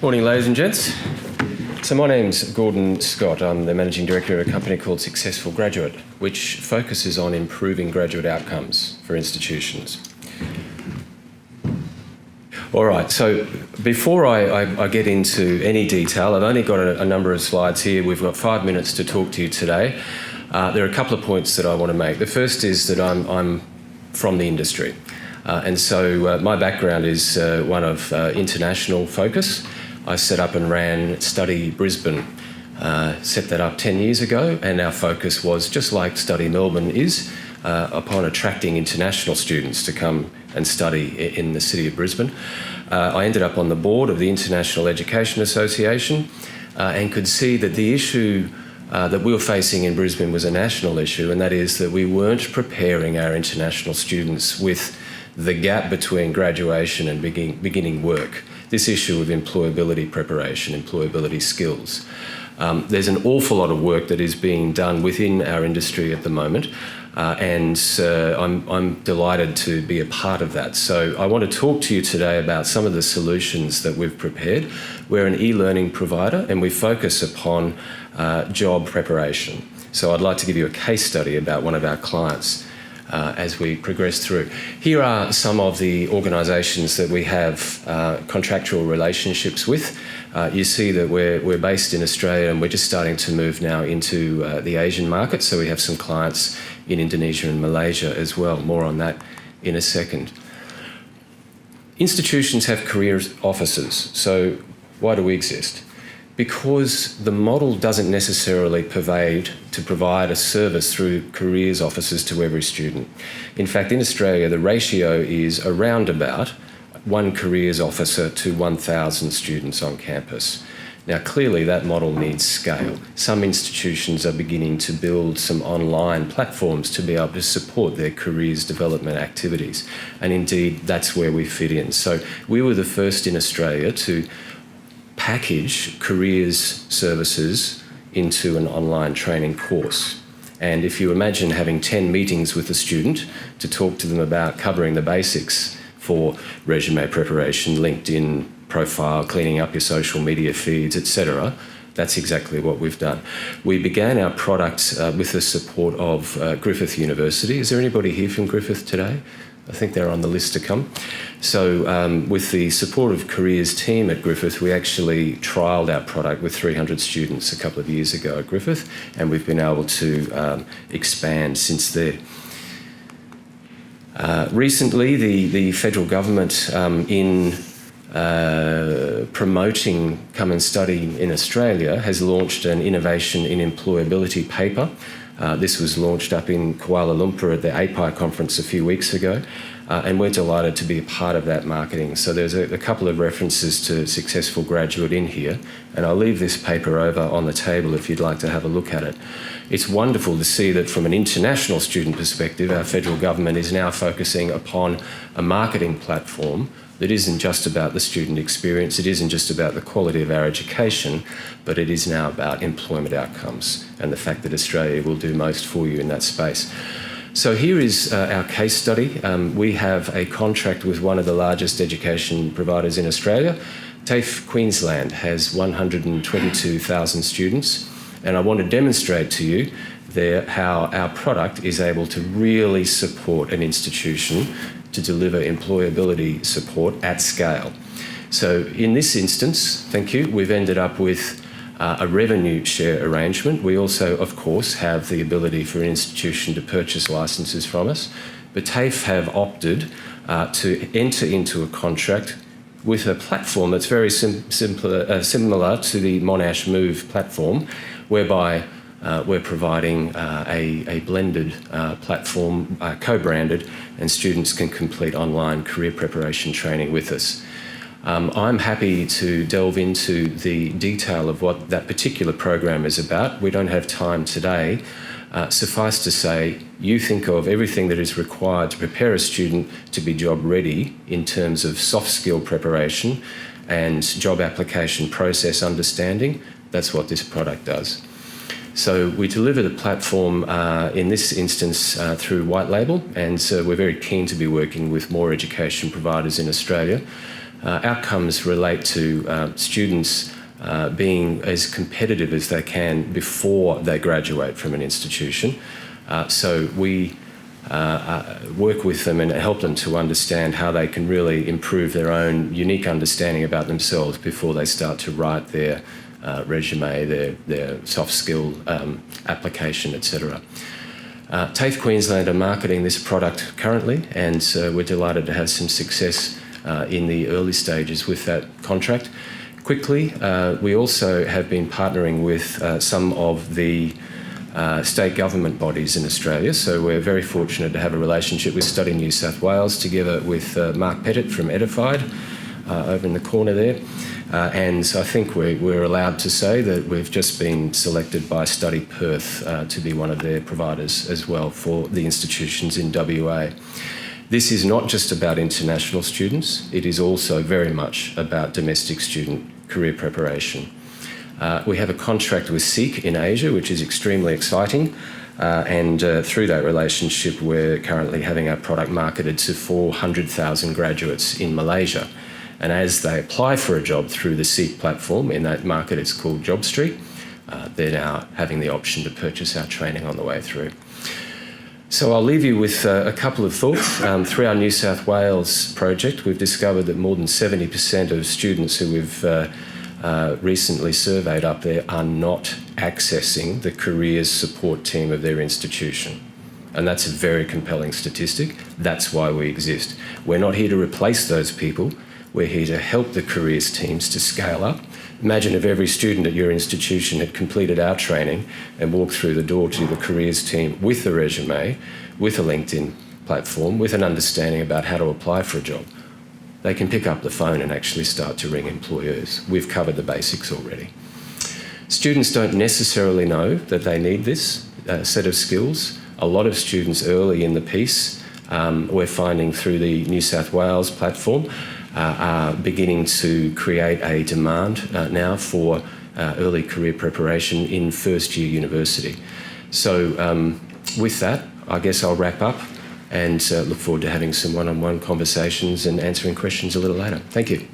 Morning, ladies and gents. So my name's Gordon Scott. I'm the Managing Director of a company called Successful Graduate, which focuses on improving graduate outcomes for institutions. All right, so before I get into any detail, I've only got a number of slides here. We've got 5 minutes to talk to you today. There are a couple of points that I want to make. The first is that I'm from the industry. And so my background is one of international focus. I set up and ran Study Brisbane, set that up 10 years ago, and our focus was, just like Study Melbourne is, upon attracting international students to come and study in the city of Brisbane. I ended up on the board of the International Education Association and could see that the issue that we were facing in Brisbane was a national issue, and that is that we weren't preparing our international students with the gap between graduation and beginning work. This issue of employability preparation, employability skills. There's an awful lot of work that is being done within our industry at the moment, and I'm delighted to be a part of that. So I want to talk to you today about some of the solutions that we've prepared. We're an e-learning provider and we focus upon job preparation. So I'd like to give you a case study about one of our clients as we progress through. Here are some of the organisations that we have contractual relationships with. You see that we're based in Australia and we're just starting to move now into the Asian market, so we have some clients in Indonesia and Malaysia as well. More on that in a second. Institutions have careers officers, so why do we exist? Because the model doesn't necessarily provide a service through careers officers to every student. In fact, in Australia, the ratio is around about one careers officer to 1,000 students on campus. Now, clearly that model needs scale. Some institutions are beginning to build some online platforms to be able to support their careers development activities. And indeed, that's where we fit in. So we were the first in Australia to package careers services into an online training course. And if you imagine having 10 meetings with a student to talk to them about covering the basics for resume preparation, LinkedIn profile, cleaning up your social media feeds, etc., that's exactly what we've done. We began our product with the support of Griffith University. Is there anybody here from Griffith today? I think they're on the list to come. So with the support of Careers team at Griffith, we actually trialled our product with 300 students a couple of years ago at Griffith, and we've been able to expand since there. Recently, the federal government in promoting Come and Study in Australia has launched an Innovation in Employability paper. This was launched up in Kuala Lumpur at the API conference a few weeks ago, and we're delighted to be a part of that marketing. So there's a couple of references to Successful Graduate in here, and I'll leave this paper over on the table if you'd like to have a look at it. It's wonderful to see that from an international student perspective, our federal government is now focusing upon a marketing platform that isn't just about the student experience, it isn't just about the quality of our education, but it is now about employment outcomes and the fact that Australia will do most for you in that space. So here is our case study. We have a contract with one of the largest education providers in Australia. TAFE Queensland has 122,000 students, and I want to demonstrate to you there how our product is able to really support an institution to deliver employability support at scale. So in this instance, thank you, we've ended up with a revenue share arrangement. We also, of course, have the ability for an institution to purchase licenses from us, but TAFE have opted to enter into a contract with a platform that's very similar to the Monash Move platform, whereby we're providing a blended platform, co-branded, and students can complete online career preparation training with us. I'm happy to delve into the detail of what that particular program is about. We don't have time today. Suffice to say, you think of everything that is required to prepare a student to be job ready in terms of soft skill preparation and job application process understanding. That's what this product does. So we deliver the platform in this instance through white label, and so we're very keen to be working with more education providers in Australia. Outcomes relate to students being as competitive as they can before they graduate from an institution. So we work with them and help them to understand how they can really improve their own unique understanding about themselves before they start to write their resume, their soft skill application, etc. TAFE Queensland are marketing this product currently, and we're delighted to have some success in the early stages with that contract. Quickly, we also have been partnering with some of the state government bodies in Australia, so we're very fortunate to have a relationship with Study New South Wales together with Mark Pettit from Edified over in the corner there. And so I think we're allowed to say that we've just been selected by Study Perth to be one of their providers as well for the institutions in WA. This is not just about international students, it is also very much about domestic student career preparation. We have a contract with SEEK in Asia, which is extremely exciting, and through that relationship we're currently having our product marketed to 400,000 graduates in Malaysia. And as they apply for a job through the SEEK platform, in that market it's called JobStreet, they're now having the option to purchase our training on the way through. So I'll leave you with a couple of thoughts. Through our New South Wales project, we've discovered that more than 70% of students who we've recently surveyed up there are not accessing the careers support team of their institution. And that's a very compelling statistic. That's why we exist. We're not here to replace those people. We're here to help the careers teams to scale up. Imagine if every student at your institution had completed our training and walked through the door to the careers team with a resume, with a LinkedIn platform, with an understanding about how to apply for a job. They can pick up the phone and actually start to ring employers. We've covered the basics already. Students don't necessarily know that they need this set of skills. A lot of students early in the piece, we're finding through the New South Wales platform, are beginning to create a demand now for early career preparation in first year university. So with that, I guess I'll wrap up and look forward to having some one-on-one conversations and answering questions a little later. Thank you.